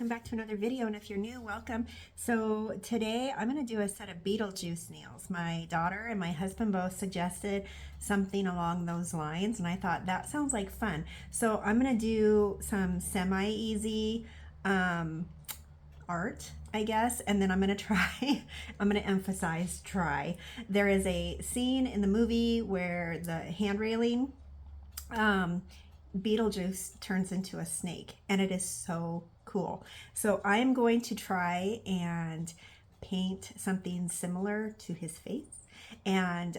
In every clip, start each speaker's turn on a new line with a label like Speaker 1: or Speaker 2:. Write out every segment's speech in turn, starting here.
Speaker 1: welcome back to another video, and if you're new, welcome. So today I'm going to do a set of Beetlejuice nails. My daughter and my husband both suggested something along those lines, and I thought that sounds like fun. So I'm going to do some semi-easy art, I guess, and then I'm going to try, I'm going to emphasize try. There is a scene in the movie where the hand railing, Beetlejuice turns into a snake, and it is so cool. So I am going to try and paint something similar to his face, and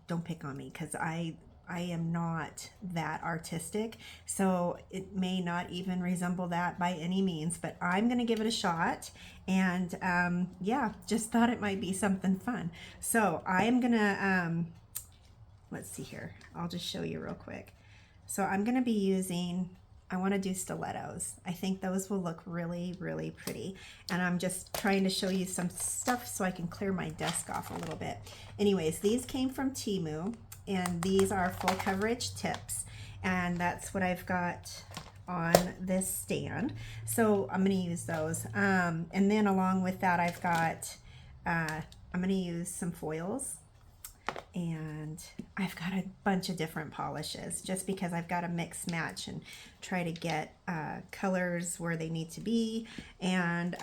Speaker 1: don't pick on me because I am not that artistic, so it may not even resemble that by any means, but I'm gonna give it a shot. And yeah, just thought it might be something fun. So I am gonna let's see here, I'll just show you real quick. So I'm going to be using, I want to do stilettos. I think those will look really, really pretty. And I'm just trying to show you some stuff so I can clear my desk off a little bit. Anyways, these came from Temu, and these are full coverage tips. And that's what I've got on this stand. So I'm going to use those. And then along with that, I've got, I'm going to use some foils. And I've got a bunch of different polishes just because I've got to mix match and try to get colors where they need to be. And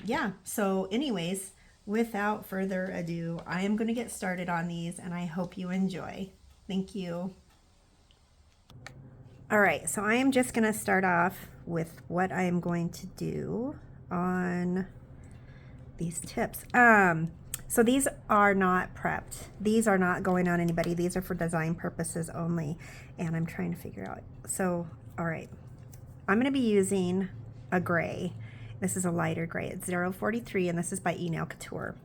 Speaker 1: yeah, so anyways, without further ado, I am going to get started on these, and I hope you enjoy. Thank you. All right, so I am just going to start off with what I am going to do on these tips. So these are not prepped. These are not going on anybody. These are for design purposes only. And I'm trying to figure out. So, all right. I'm going to be using a gray. This is a lighter gray. It's 043, and this is by Nail Couture.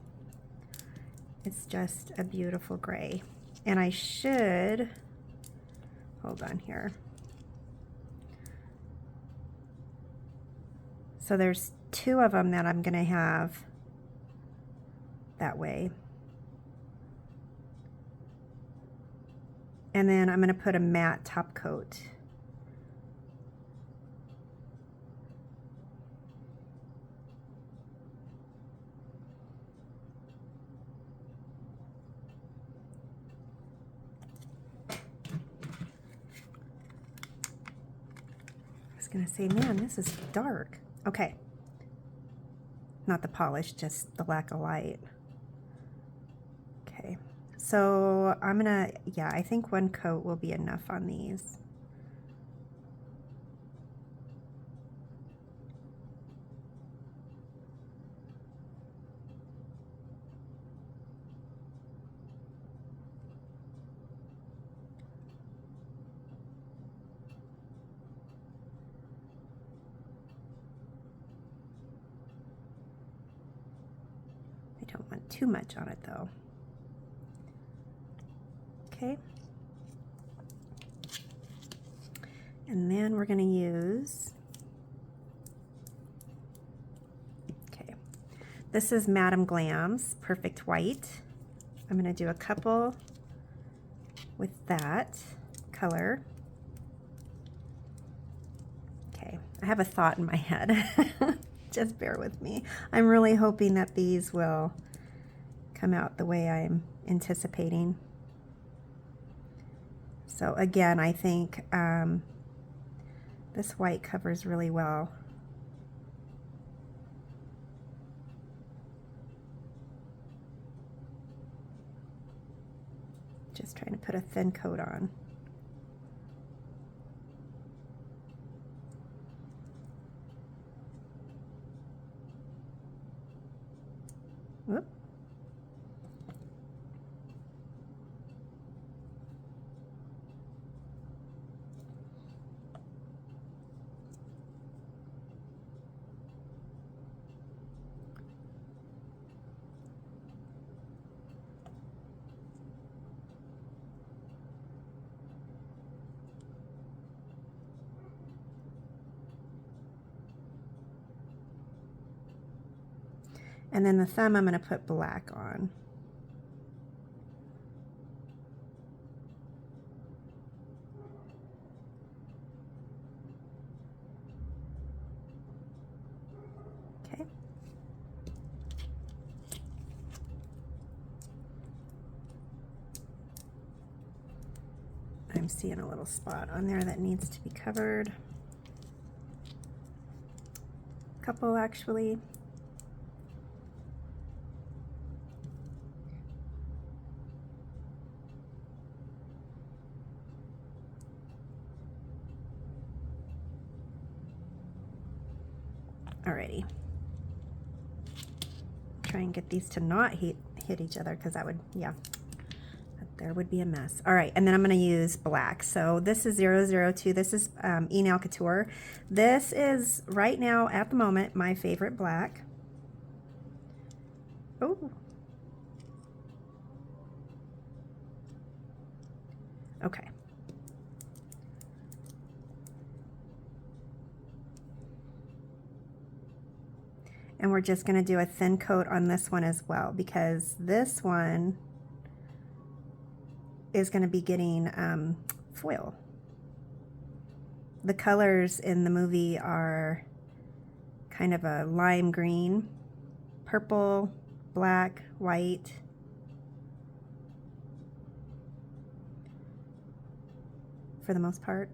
Speaker 1: It's just a beautiful gray. And I should, hold on here. So there's two of them that I'm going to have that way. And then I'm going to put a matte top coat. I was going to say, man, this is dark. Okay. Not the polish, just the lack of light. Okay, so I'm gonna, yeah, I think one coat will be enough on these. I don't want too much on it though. Okay. And then we're going to use, okay, this is Madame Glam's Perfect White. I'm going to do a couple with that color. Okay, I have a thought in my head. Just bear with me. I'm really hoping that these will come out the way I'm anticipating. So again, I think this white covers really well. Just trying to put a thin coat on. Whoop. And then the thumb I'm going to put black on. I'm seeing a little spot on there that needs to be covered. A couple actually. Alrighty. Try and get these to not hit each other, because that would, yeah, there would be a mess. All right, and then I'm going to use black. So this is 002. This is E-Nail Couture. This is right now at the moment my favorite black. Oh. Okay. And we're just going to do a thin coat on this one as well, because this one is going to be getting foil. The colors in the movie are kind of a lime green, purple, black, white. For the most part.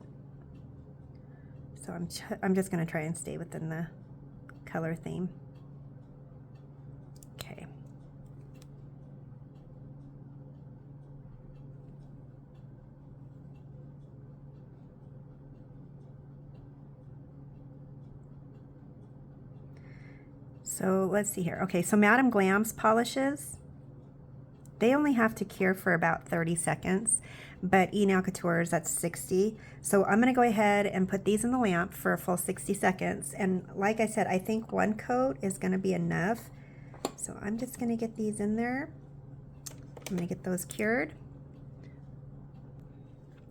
Speaker 1: So I'm just going to try and stay within the color theme. Okay. So let's see here. Okay, so Madame Glam's polishes, they only have to cure for about 30 seconds, but E-Nail Couture's, that's 60. So I'm going to go ahead and put these in the lamp for a full 60 seconds. And like I said, I think one coat is going to be enough. So I'm just going to get these in there. I'm going to get those cured.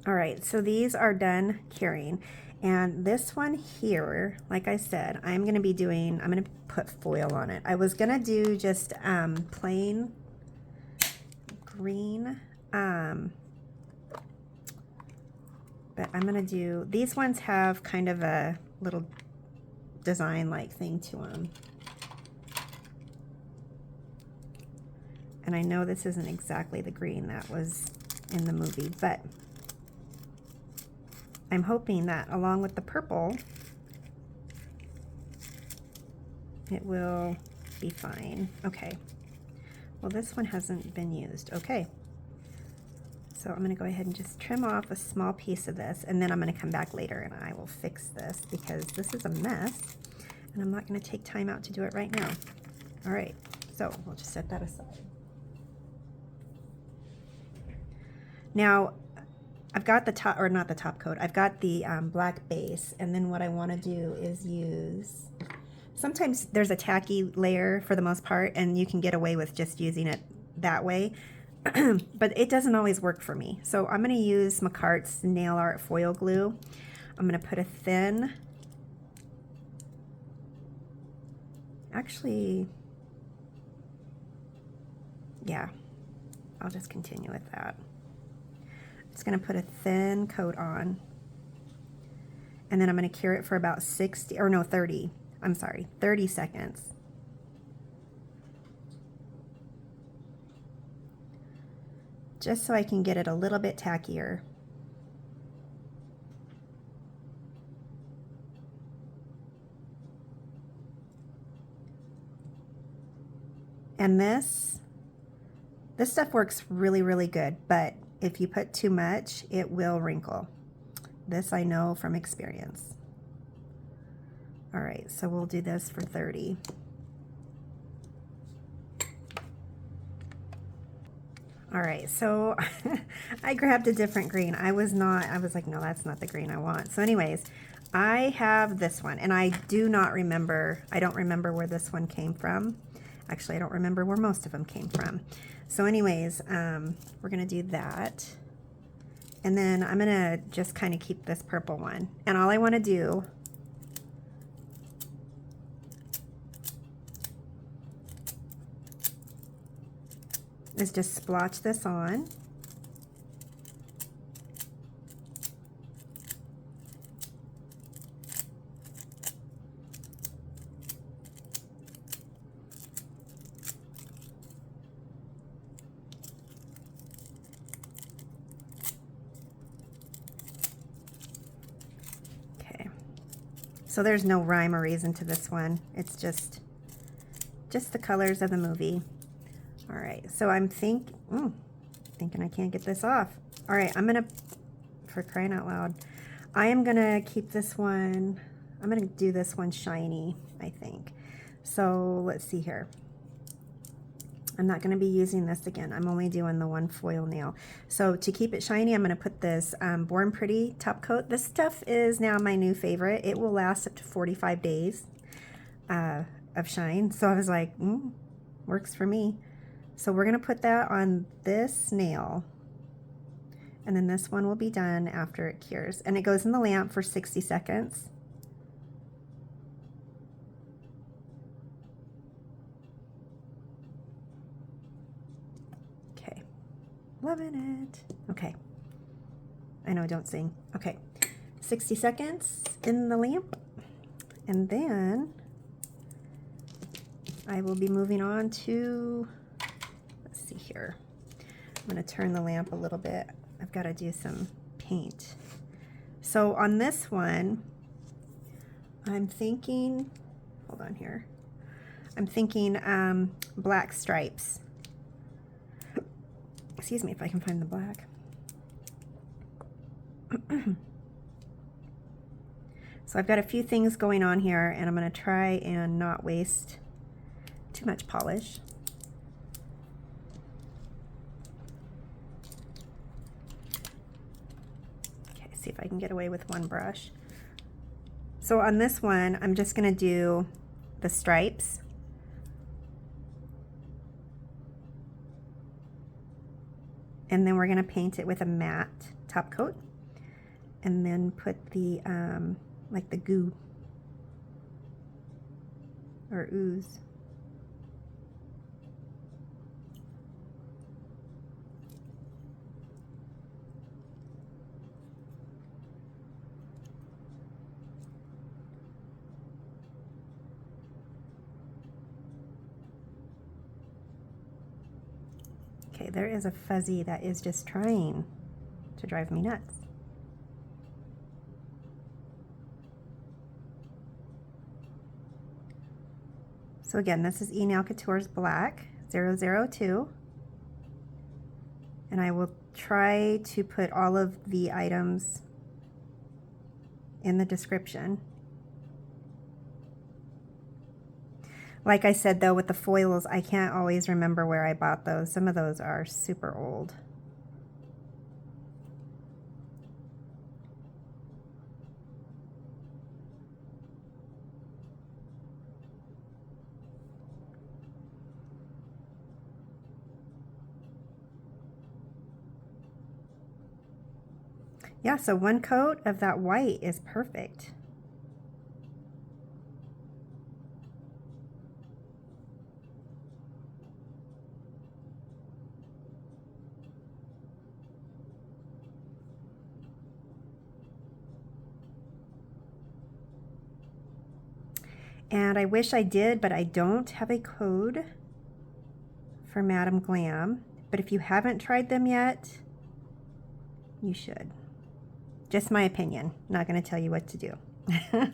Speaker 1: All right, so these are done curing. And this one here, like I said, I'm going to put foil on it. I was going to do just plain green, but I'm gonna do, these ones have kind of a little design like thing to them. And I know this isn't exactly the green that was in the movie, but I'm hoping that along with the purple, it will be fine. Okay. Well, this one hasn't been used. Okay. So I'm going to go ahead and just trim off a small piece of this, and then I'm going to come back later and I will fix this because this is a mess and I'm not going to take time out to do it right now. All right. So we'll just set that aside. Now, I've got the top, or not the top coat, I've got the black base, and then what I want to do is use, sometimes there's a tacky layer for the most part, and you can get away with just using it that way, but it doesn't always work for me. So I'm going to use McCart's Nail Art Foil Glue. I'm going to put a thin, actually, yeah, I'll just continue with that. Just going to put a thin coat on, and then I'm going to cure it for about 30 seconds. Just so I can get it a little bit tackier. And this stuff works really, really good, but if you put too much, it will wrinkle. This I know from experience. All right, so we'll do this for 30. All right, so I grabbed a different green. I was like, no, that's not the green I want. So anyways, I have this one, and I don't remember where this one came from. Actually, I don't remember where most of them came from. So anyways, we're gonna do that. And then I'm gonna just kind of keep this purple one. And all I wanna do is just splotch this on. So there's no rhyme or reason to this one. It's just the colors of the movie. All right, so I'm thinking I can't get this off. All right, I'm gonna, for crying out loud, I am gonna keep this one, I'm gonna do this one shiny, I think. So let's see here. I'm not gonna be using this again. I'm only doing the one foil nail. So to keep it shiny, I'm gonna put this Born Pretty top coat. This stuff is now my new favorite. It will last up to 45 days of shine. So I was like, works for me. So we're gonna put that on this nail, and then this one will be done after it cures. And it goes in the lamp for 60 seconds. Okay, loving it. Okay, I know, don't sing. Okay, 60 seconds in the lamp, and then I will be moving on to, let's see here. I'm gonna turn the lamp a little bit. I've got to do some paint. So on this one, I'm thinking, hold on here. I'm thinking black stripes. Excuse me if I can find the black. So I've got a few things going on here, and I'm gonna try and not waste too much polish. Okay, see if I can get away with one brush. So on this one, I'm just gonna do the stripes. And then we're gonna paint it with a matte top coat, and then put the, like the goo or ooze. Okay, there is a fuzzy that is just trying to drive me nuts. So again, this is E Nail Couture's Black 002. And I will try to put all of the items in the description. Like I said though, with the foils, I can't always remember where I bought those. Some of those are super old. Yeah, so one coat of that white is perfect. And I wish I did, but I don't have a code for Madam Glam. But if you haven't tried them yet, you should. Just my opinion. Not going to tell you what to do. Okay,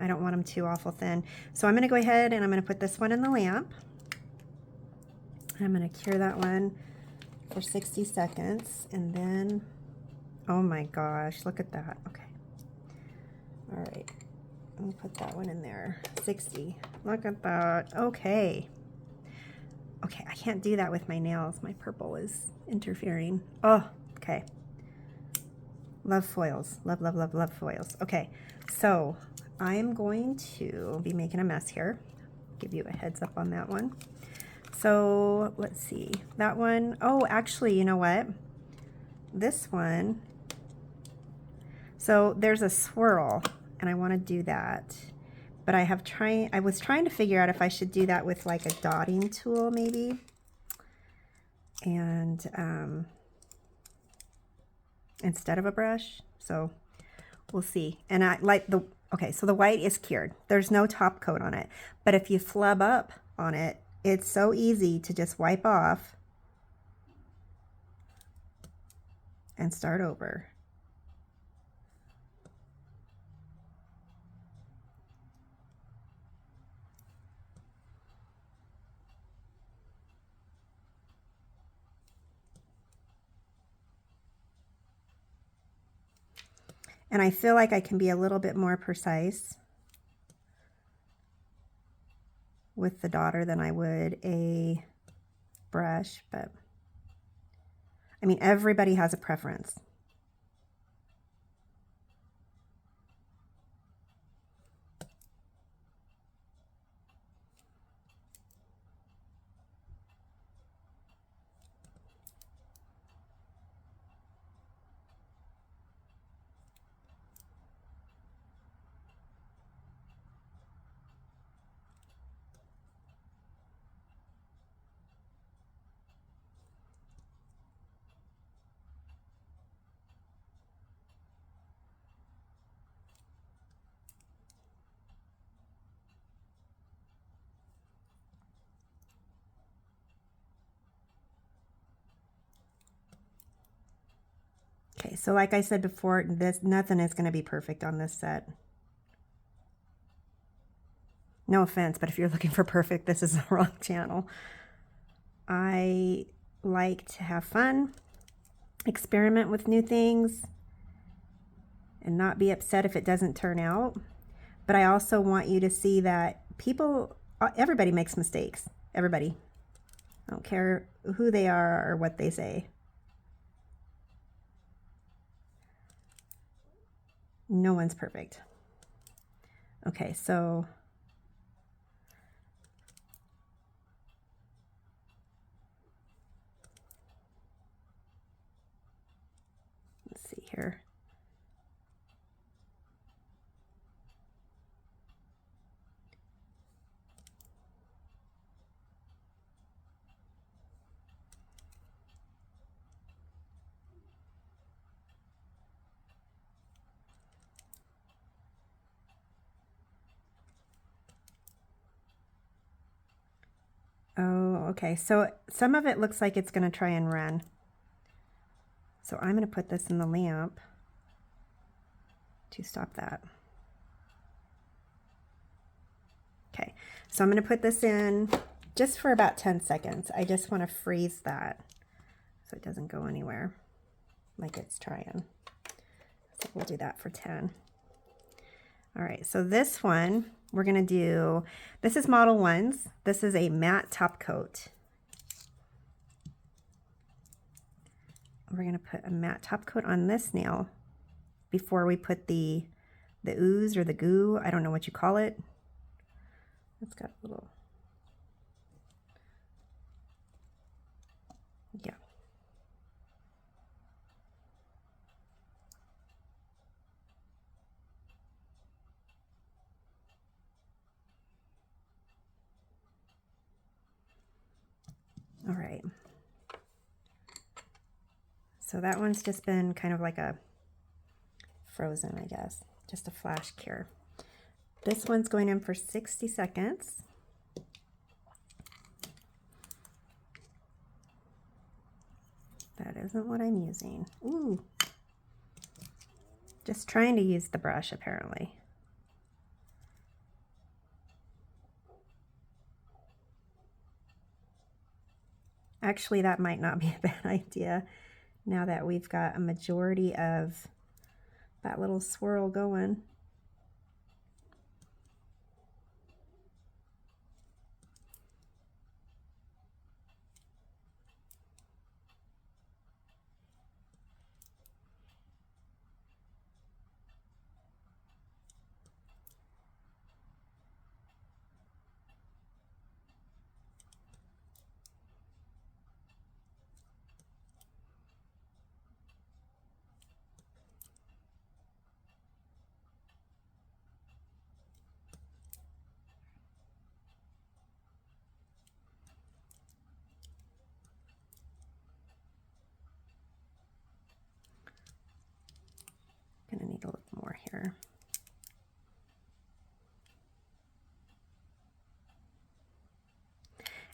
Speaker 1: I don't want them too awful thin. So I'm going to go ahead and I'm going to put this one in the lamp. I'm going to cure that one for 60 seconds. And then, oh my gosh, look at that. Okay. All right. Let me put that one in there. 60. Look at that. Okay. Okay, I can't do that with my nails. My purple is interfering. Oh, okay. Love foils. Love, love, love, love foils. Okay, so I'm going to be making a mess here. Give you a heads up on that one. So let's see. That one, oh, actually, you know what? This one, so there's a swirl, and I want to do that. But I was trying to figure out if I should do that with like a dotting tool maybe. And instead of a brush. So we'll see. And I Okay, so the white is cured. There's no top coat on it. But if you flub up on it, it's so easy to just wipe off and start over. And I feel like I can be a little bit more precise with the daughter than I would a brush, but I mean, everybody has a preference. Okay, so like I said before, nothing is going to be perfect on this set. No offense, but if you're looking for perfect, this is the wrong channel. I like to have fun, experiment with new things, and not be upset if it doesn't turn out. But I also want you to see that everybody makes mistakes. Everybody. I don't care who they are or what they say. No one's perfect. Okay, so let's see here. Oh, okay. So some of it looks like it's going to try and run. So I'm going to put this in the lamp to stop that. Okay, so I'm going to put this in just for about 10 seconds. I just want to freeze that so it doesn't go anywhere like it's trying. So we'll do that for 10. All right, so this one we're going to do, this is Modelones. This is a matte top coat. We're going to put a matte top coat on this nail before we put the ooze or the goo. I don't know what you call it. It's got a little, yeah. All right. So that one's just been kind of like a frozen, I guess, just a flash cure. This one's going in for 60 seconds. That isn't what I'm using. Ooh. Just trying to use the brush, apparently. Actually, that might not be a bad idea now that we've got a majority of that little swirl going.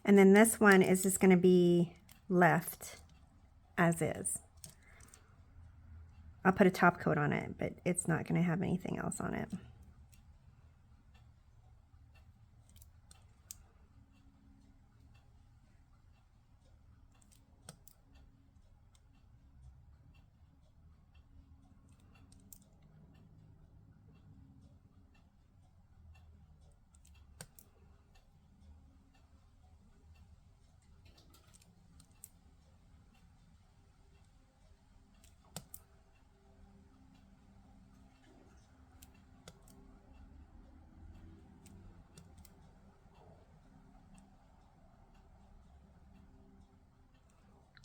Speaker 1: And then this one is just going to be left as is. I'll put a top coat on it, but it's not going to have anything else on it.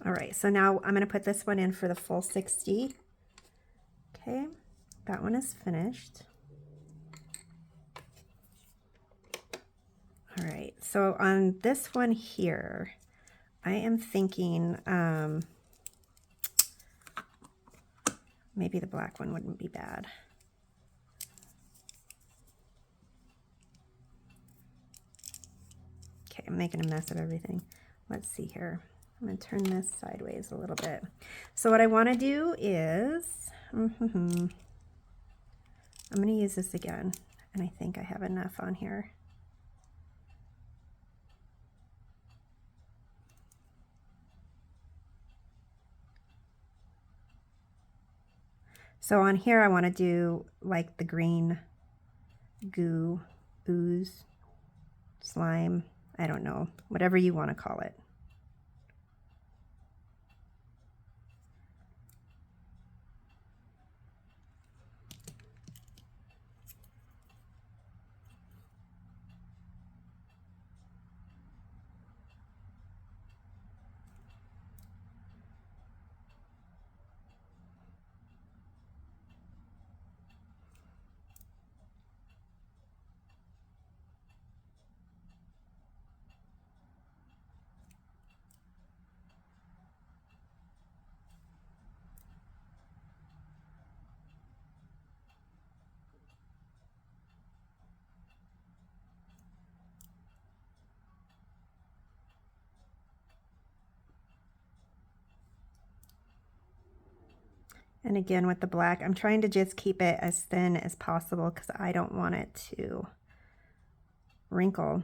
Speaker 1: All right, so now I'm going to put this one in for the full 60. Okay, that one is finished. All right, so on this one here, I am thinking maybe the black one wouldn't be bad. Okay, I'm making a mess of everything. Let's see here. I'm going to turn this sideways a little bit. So what I want to do is, I'm going to use this again, and I think I have enough on here. So on here I want to do like the green goo, ooze, slime, I don't know, whatever you want to call it. And again with the black, I'm trying to just keep it as thin as possible because I don't want it to wrinkle.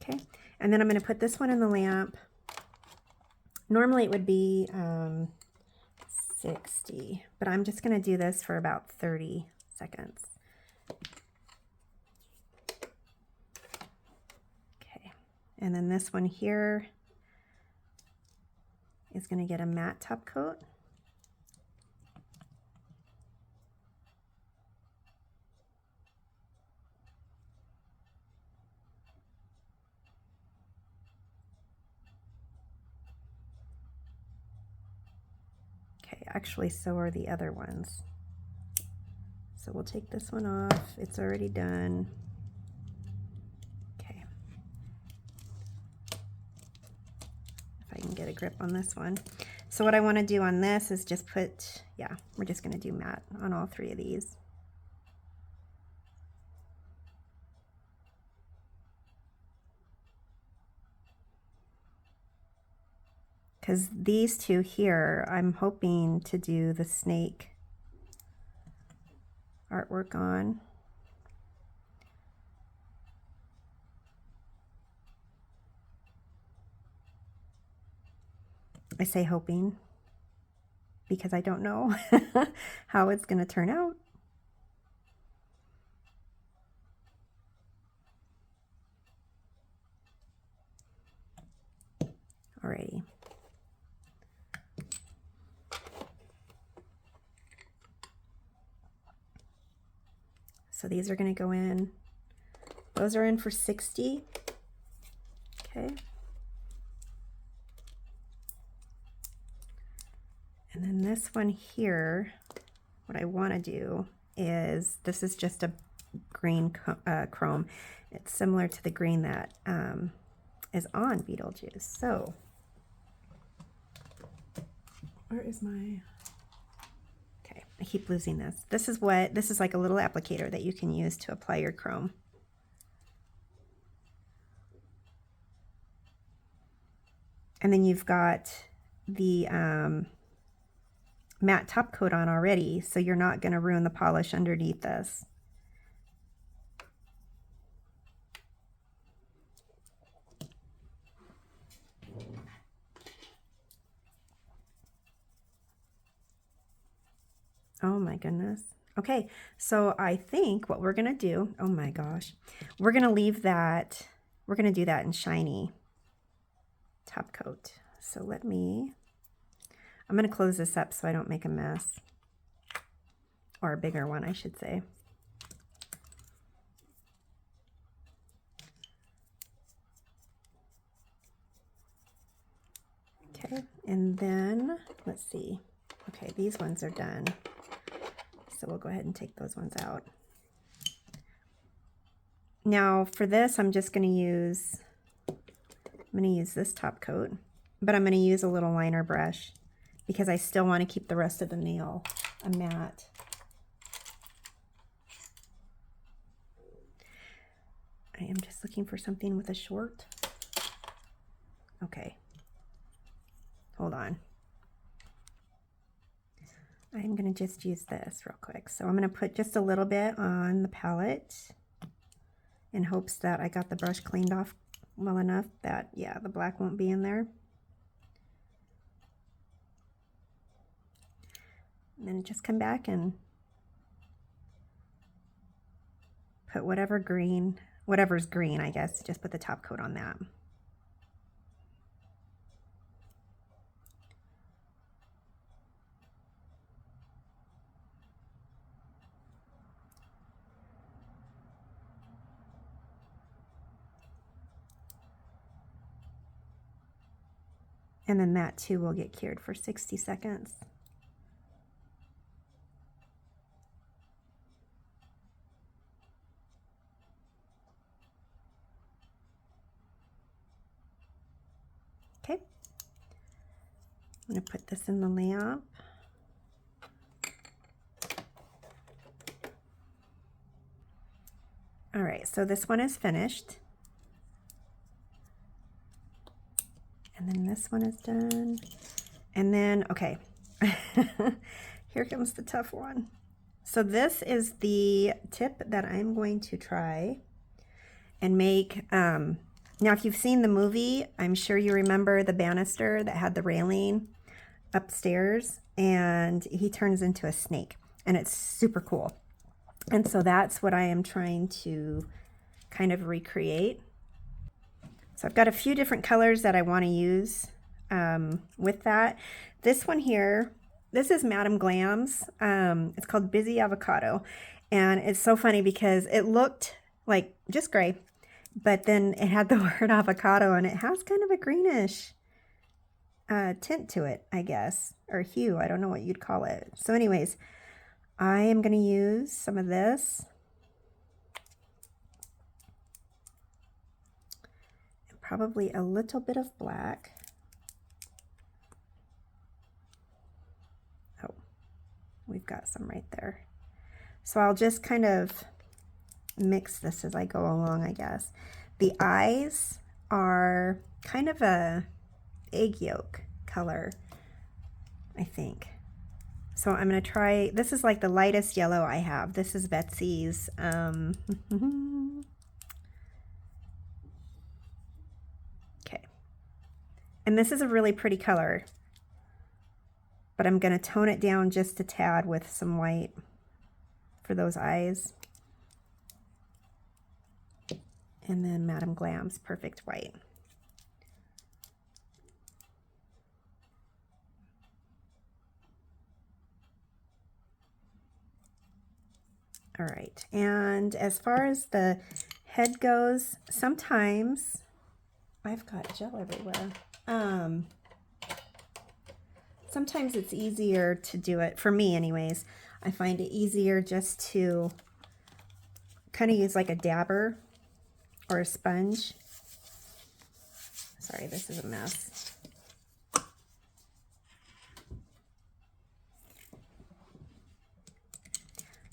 Speaker 1: Okay, and then I'm going to put this one in the lamp. Normally it would be 60, but I'm just going to do this for about 30 seconds. Okay, and then this one here is going to get a matte top coat. Actually, so are the other ones. So we'll take this one off. It's already done. Okay. If I can get a grip on this one. So what I want to do on this is just put, yeah, we're just going to do matte on all three of these. Because these two here, I'm hoping to do the snake artwork on. I say hoping because I don't know how it's going to turn out. Alrighty. So these are going to go in. Those are in for 60. Okay. And then this one here, what I want to do is, this is just a green chrome. It's similar to the green that is on Beetlejuice. So, where is my... Okay, I keep losing this. This is like a little applicator that you can use to apply your chrome. And then you've got the matte top coat on already, so you're not going to ruin the polish underneath this. Oh my goodness. Okay, so I think what we're gonna do, oh my gosh, we're gonna leave that, we're gonna do that in shiny top coat. So I'm gonna close this up so I don't make a mess, or a bigger one, I should say. Okay, and then, let's see. Okay, these ones are done. So we'll go ahead and take those ones out. Now for this, I'm going to use this top coat, but I'm going to use a little liner brush because I still want to keep the rest of the nail a matte. I am just looking for something with a short. Okay, hold on. I'm going to just use this real quick. So I'm going to put just a little bit on the palette in hopes that I got the brush cleaned off well enough that, yeah, the black won't be in there. And then just come back and put whatever's green, I guess, just put the top coat on that. And then that too will get cured for 60 seconds. Okay. I'm going to put this in the lamp. All right, so this one is finished. And then this one is done. And then, okay, here comes the tough one. So this is the tip that I'm going to try and make. Now, if you've seen the movie, I'm sure you remember the banister that had the railing upstairs, and he turns into a snake, and it's super cool. And so that's what I am trying to kind of recreate. So I've got a few different colors that I want to use with that. This one here, this is Madame Glam's. It's called Busy Avocado. And it's so funny because it looked like just gray, but then it had the word avocado, and it has kind of a greenish tint to it, I guess, or hue. I don't know what you'd call it. So anyways, I am going to use some of this. Probably a little bit of black. Oh, we've got some right there. So I'll just kind of mix this as I go along, I guess. The eyes are kind of a egg yolk color, I think. So I'm going to try, this is like the lightest yellow I have. This is Betsy's. And this is a really pretty color, but I'm going to tone it down just a tad with some white for those eyes. And then Madame Glam's Perfect White. All right, and as far as the head goes, sometimes I've got gel everywhere. Sometimes it's easier to do it, for me anyways, I find it easier just to kind of use like a dabber or a sponge. Sorry, this is a mess.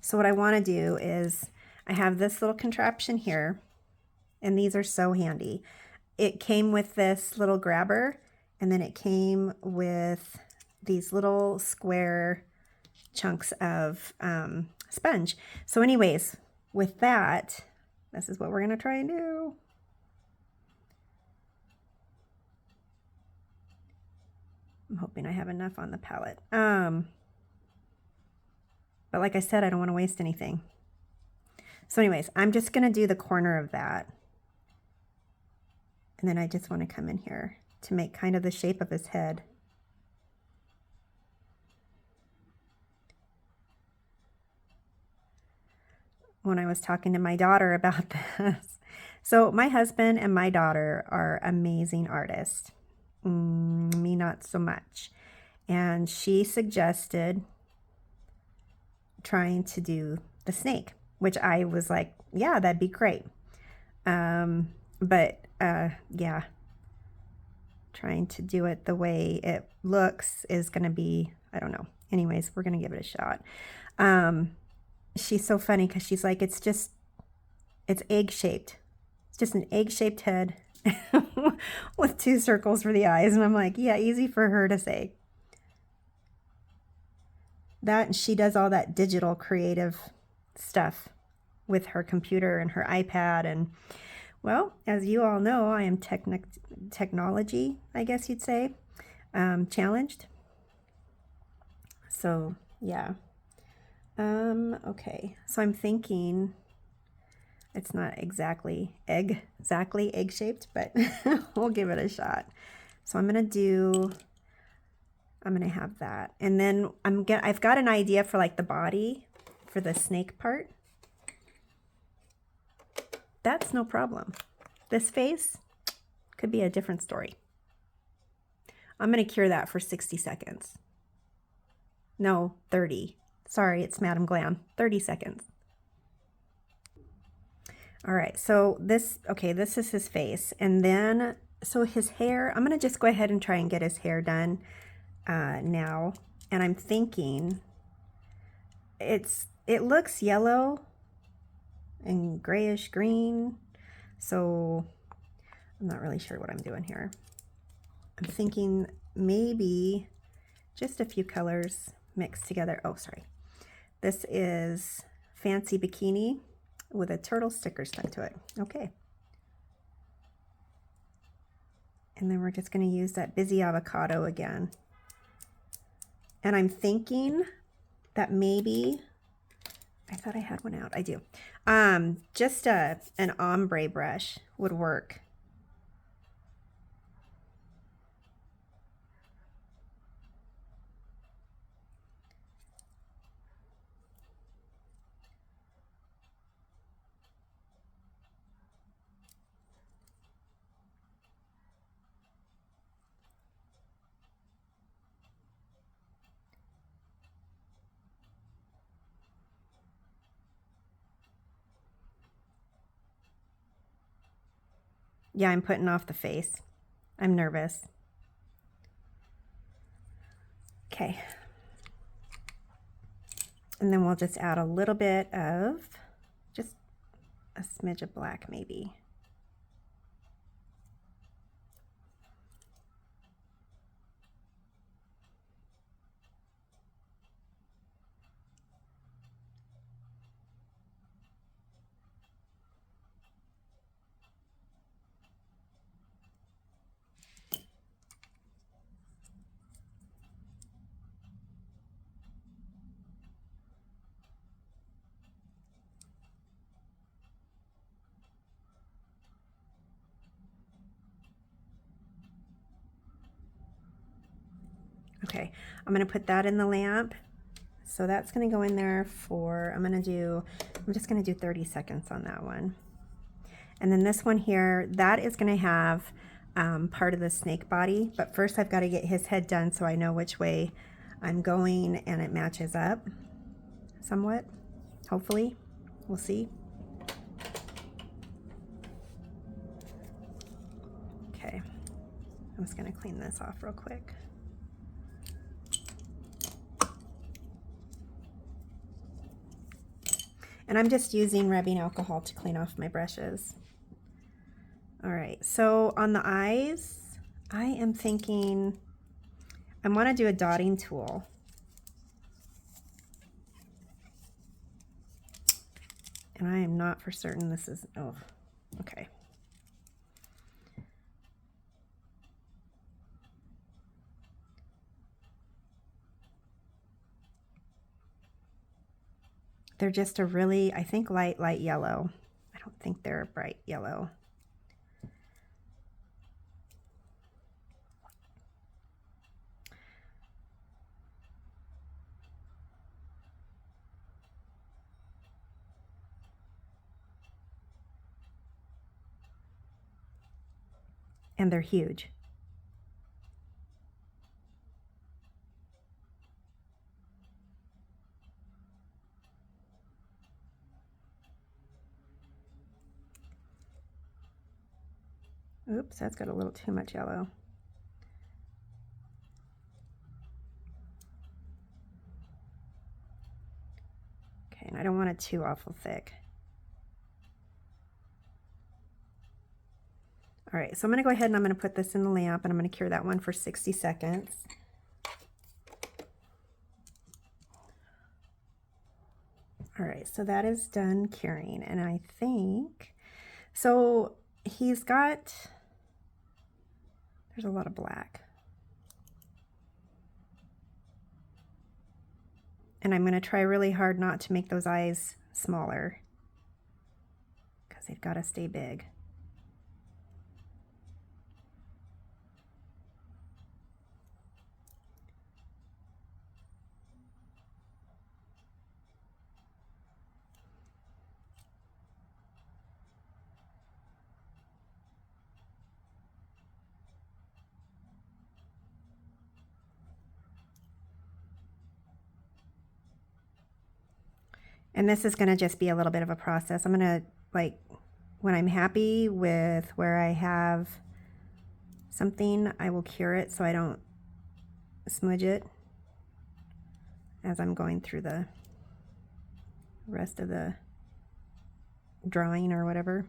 Speaker 1: So what I want to do is I have this little contraption here, and these are so handy. It came with this little grabber, and then it came with these little square chunks of sponge. So anyways, with that, this is what we're going to try and do. I'm hoping I have enough on the palette. But like I said, I don't want to waste anything. So anyways, I'm just going to do the corner of that. And then I just want to come in here to make kind of the shape of his head. When I was talking to my daughter about this. So my husband and my daughter are amazing artists. Me not so much. And she suggested trying to do the snake, which I was like, yeah, that'd be great. Yeah, trying to do it the way it looks is going to be, I don't know. Anyways, we're going to give it a shot. She's so funny because she's like, it's egg-shaped. It's just an egg-shaped head with 2 circles for the eyes. And I'm like, yeah, easy for her to say. That, and she does all that digital creative stuff with her computer and her iPad. And well, as you all know, I am technology, I guess you'd say, challenged. So yeah. Okay, so I'm thinking it's not exactly egg-shaped, but we'll give it a shot. So I'm gonna have that, and then I've got an idea for like the body for the snake part. That's no problem. This face could be a different story. I'm gonna cure that for 60 seconds. No, 30. Sorry, it's Madam Glam. 30 seconds. All right, so this is his face. And then, so his hair, I'm gonna just go ahead and try and get his hair done now. And I'm thinking, it looks yellow and grayish green. So I'm not really sure what I'm doing here. I'm thinking maybe just a few colors mixed together. Oh, sorry. This is Fancy Bikini with a turtle sticker stuck to it. Okay. And then we're just going to use that Busy Avocado again. And I'm thinking that maybe, I thought I had one out. I do. Just an ombre brush would work. Yeah, I'm putting off the face. I'm nervous. Okay. And then we'll just add a little bit of, just a smidge of black maybe. Okay, I'm going to put that in the lamp. So that's going to go in there for, I'm just going to do 30 seconds on that one. And then this one here, that is going to have part of the snake body. But first I've got to get his head done so I know which way I'm going and it matches up. somewhat, hopefully. We'll see. Okay, I'm just gonna clean this off real quick. And I'm just using rubbing alcohol to clean off my brushes. All right, so on the eyes, I am thinking I want to do a dotting tool. And I am not for certain this is, oh, okay. They're just a really, I think, light yellow. I don't think they're a bright yellow. And they're huge. Oops, that's got a little too much yellow. Okay, and I don't want it too awful thick. All right, so I'm gonna go ahead and I'm gonna put this in the lamp and I'm gonna cure that one for 60 seconds. All right, so that is done curing, and I think, so he's got, there's a lot of black. And I'm gonna try really hard not to make those eyes smaller because they've gotta stay big. And this is going to just be a little bit of a process. I'm going to, like, when I'm happy with where I have something, I will cure it so I don't smudge it as I'm going through the rest of the drawing or whatever.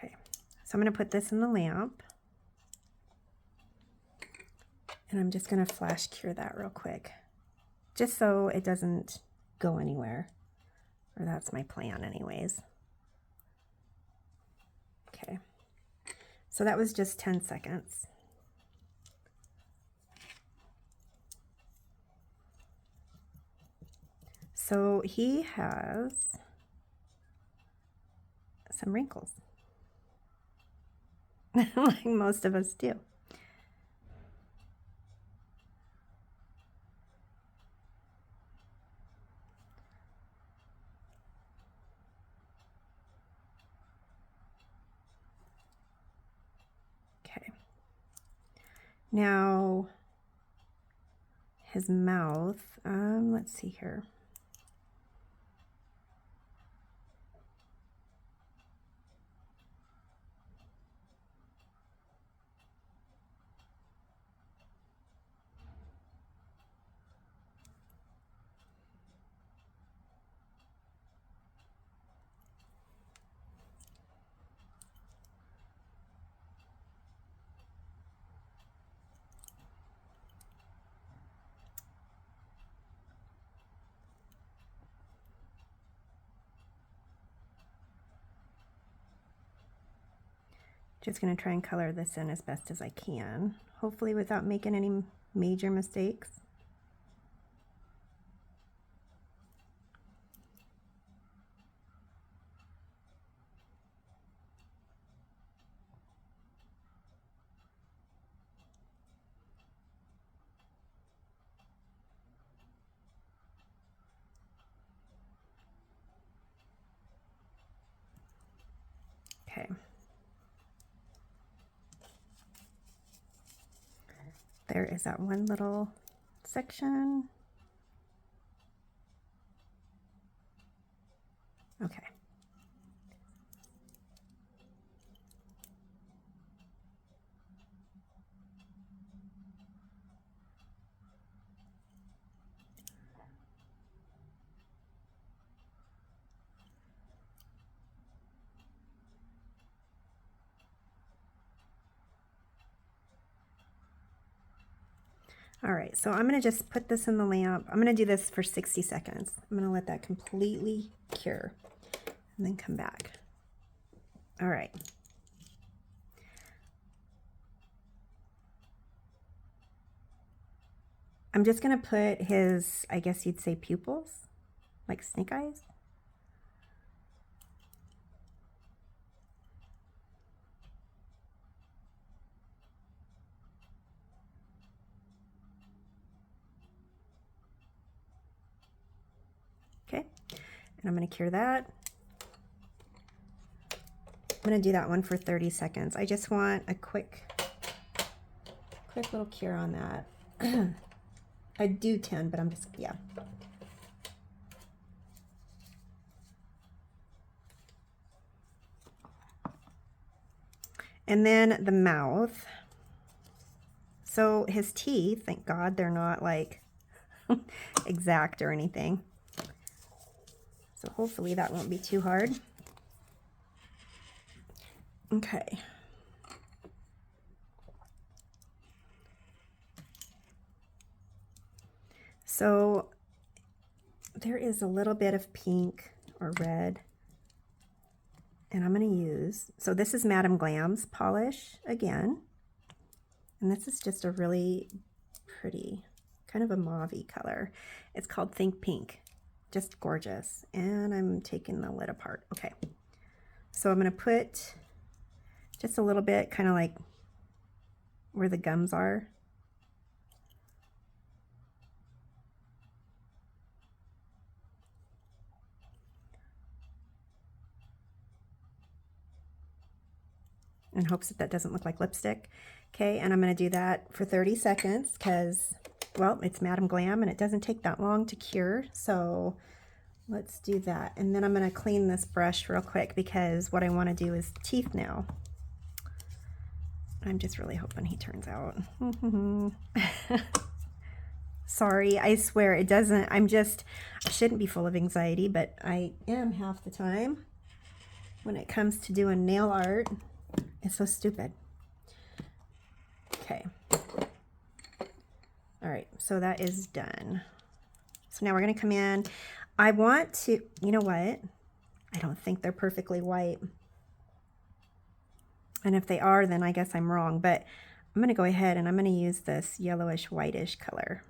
Speaker 1: Okay, so I'm going to put this in the lamp. And I'm just going to flash cure that real quick, just so it doesn't go anywhere. Or that's my plan anyways. Okay, so that was just 10 seconds. So he has some wrinkles, like most of us do. Okay. Now, his mouth, let's see here. Just going to try and color this in as best as I can, hopefully without making any major mistakes. Okay. There is that one little section. Okay. All right, so I'm gonna just put this in the lamp. I'm gonna do this for 60 seconds. I'm gonna let that completely cure and then come back. All right. I'm just gonna put his, I guess you'd say pupils, like snake eyes. Okay, and I'm going to cure that. I'm going to do that one for 30 seconds. I just want a quick little cure on that. I'd do 10, but I'm just, yeah. And then the mouth. So his teeth, thank God, they're not like exact or anything. So hopefully that won't be too hard. Okay. So there is a little bit of pink or red, and I'm going to use, so this is Madame Glam's polish again, and this is just a really pretty, kind of a mauve-y color. It's called Think Pink, just gorgeous, and I'm taking the lid apart. Okay, so I'm going to put just a little bit, kind of like where the gums are. In hopes that that doesn't look like lipstick. Okay, and I'm going to do that for 30 seconds because, well, it's Madame Glam and it doesn't take that long to cure. So let's do that. And then I'm going to clean this brush real quick because what I want to do is teeth now. I'm just really hoping he turns out. Sorry, I swear it doesn't. I shouldn't be full of anxiety, but I am half the time when it comes to doing nail art. It's so stupid. Okay. All right, so that is done. So now we're going to come in. I want to, you know what? I don't think they're perfectly white. And if they are, then I guess I'm wrong. But I'm going to go ahead and I'm going to use this yellowish whitish color.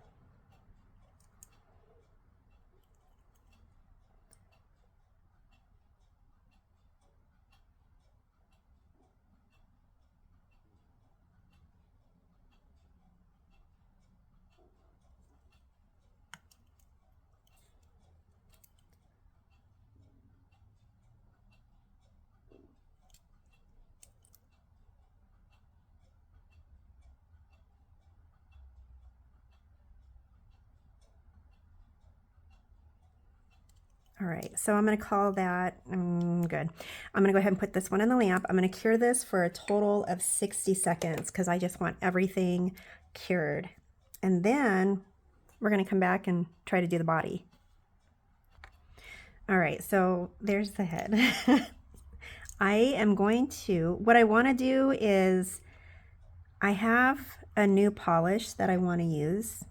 Speaker 1: All right, so I'm going to call that good. I'm going to go ahead and put this one in the lamp. I'm going to cure this for a total of 60 seconds because I just want everything cured. And then we're going to come back and try to do the body. All right, so there's the head. I am going to, what I want to do is, I have a new polish that I want to use,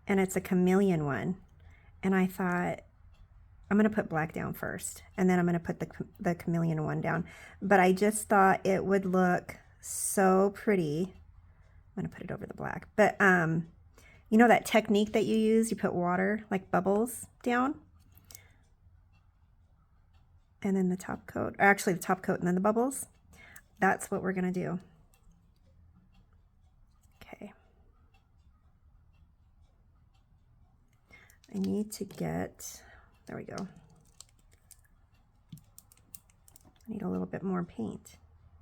Speaker 1: and it's a Chameleon one. And I thought, I'm going to put black down first, and then I'm going to put the chameleon one down. But I just thought it would look so pretty. I'm going to put it over the black. But you know that technique that you use? You put water, like bubbles, down. And then the top coat, or actually the top coat and then the bubbles. That's what we're going to do. Okay. I need to get, there we go. I need a little bit more paint,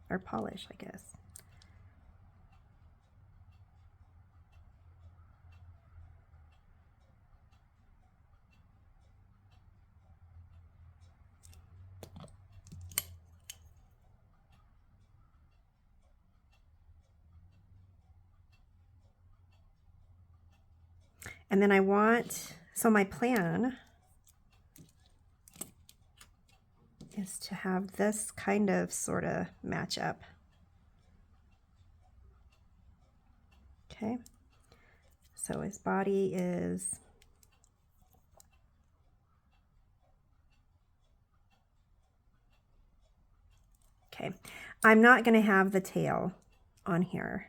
Speaker 1: or polish, I guess. And then I want, so my plan is to have this kind of sort of match up. Okay, so his body is, okay, I'm not going to have the tail on here.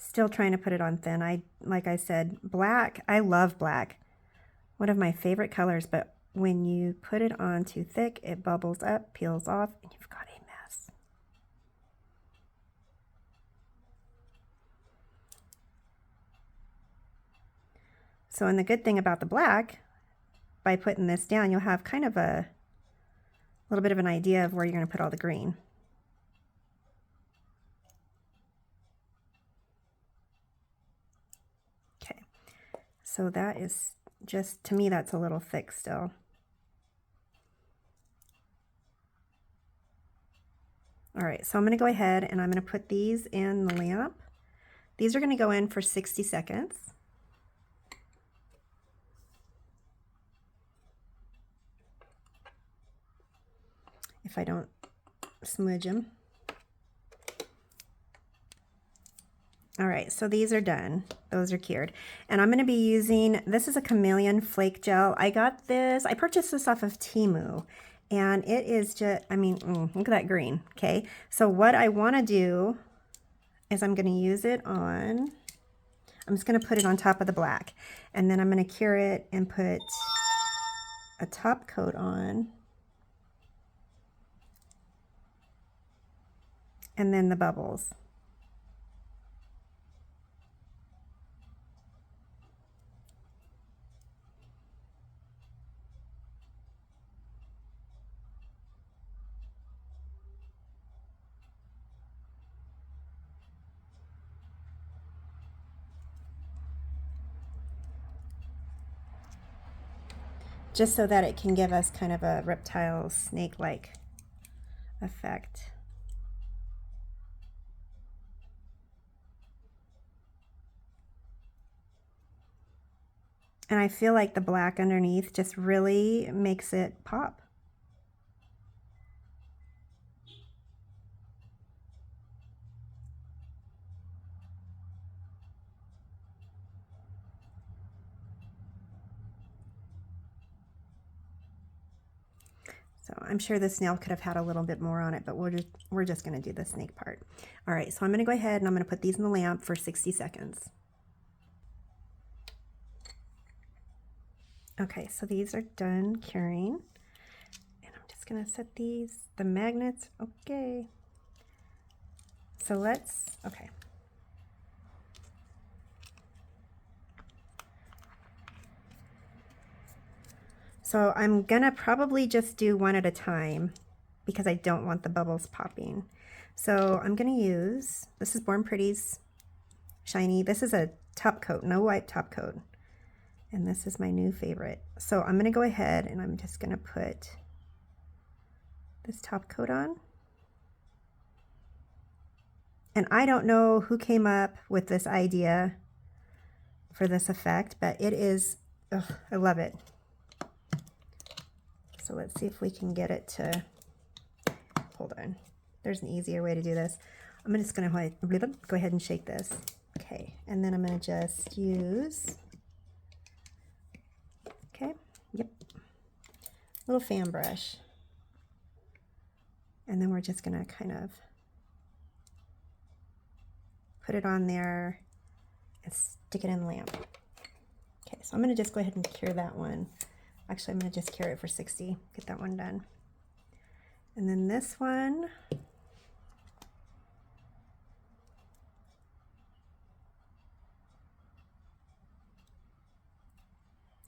Speaker 1: Still trying to put it on thin. Like I said, black, I love black. One of my favorite colors, but when you put it on too thick, it bubbles up, peels off, and you've got a mess. So, and the good thing about the black, by putting this down, you'll have kind of a little bit of an idea of where you're going to put all the green. So that is just, to me, that's a little thick still. All right, so I'm going to go ahead and I'm going to put these in the lamp. These are going to go in for 60 seconds. If I don't smudge them. All right, so these are done. Those are cured. And I'm going to be using, this is a Chameleon Flake Gel. I got this, I purchased this off of Temu. And it is just, I mean, look at that green, okay? So what I want to do is I'm going to use it on, I'm just going to put it on top of the black. And then I'm going to cure it and put a top coat on. And then the bubbles. Just so that it can give us kind of a reptile snake-like effect. And I feel like the black underneath just really makes it pop. So I'm sure the snail could have had a little bit more on it, but we're just going to do the snake part. All right, so I'm going to go ahead and I'm going to put these in the lamp for 60 seconds. Okay, so these are done curing. And I'm just going to set these, the magnets, okay. So let's, okay. So I'm gonna probably just do one at a time because I don't want the bubbles popping. So I'm gonna use, this is Born Pretty's Shiny. This is a top coat, no wipe top coat. And this is my new favorite. So I'm gonna go ahead and I'm just gonna put this top coat on. And I don't know who came up with this idea for this effect, but it is, ugh, I love it. So let's see if we can get it to, hold on. There's an easier way to do this. I'm just going to go ahead and shake this. Okay, and then I'm going to just use, okay, yep, little fan brush. And then we're just going to kind of put it on there and stick it in the lamp. Okay, so I'm going to just go ahead and cure that one. Actually, I'm going to just cure it for 60, get that one done. And then this one,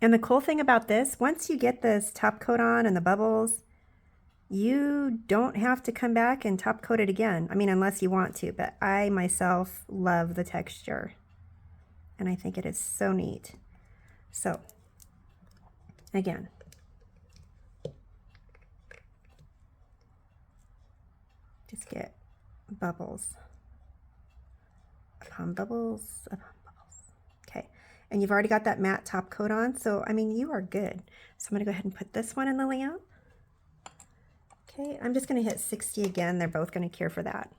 Speaker 1: and the cool thing about this, once you get this top coat on and the bubbles, you don't have to come back and top coat it again. I mean, unless you want to, but I myself love the texture and I think it is so neat. So again, just get bubbles upon bubbles upon bubbles. Okay, and you've already got that matte top coat on, so I mean, you are good. So I'm gonna go ahead and put this one in the lamp. Okay, I'm just going to hit 60 again. They're both going to cure for that.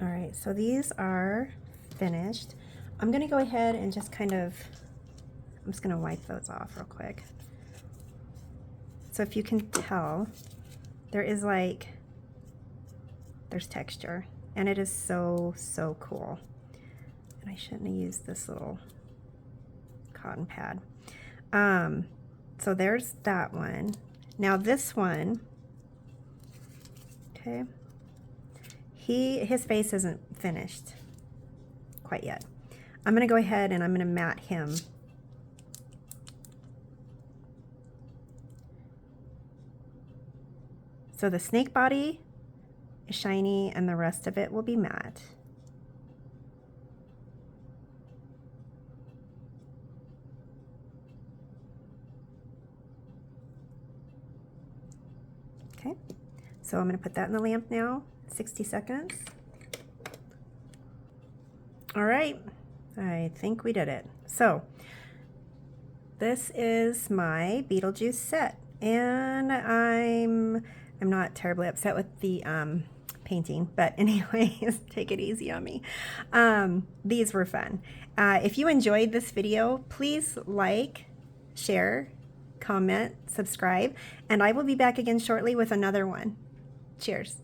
Speaker 1: All right, so these are finished. I'm going to go ahead and just kind of, I'm just going to wipe those off real quick. So if you can tell, there is like, there's texture, and it is so, so cool. And I shouldn't have used this little cotton pad. So there's that one. Now this one, okay, his face isn't finished quite yet. I'm gonna go ahead and I'm gonna matte him. So the snake body is shiny and the rest of it will be matte. Okay, so I'm going to put that in the lamp now, 60 seconds. All right, I think we did it. So this is my Beetlejuice set, and I'm not terribly upset with the painting, but anyways, take it easy on me. These were fun. If you enjoyed this video, please like, share, comment, subscribe, and I will be back again shortly with another one. Cheers.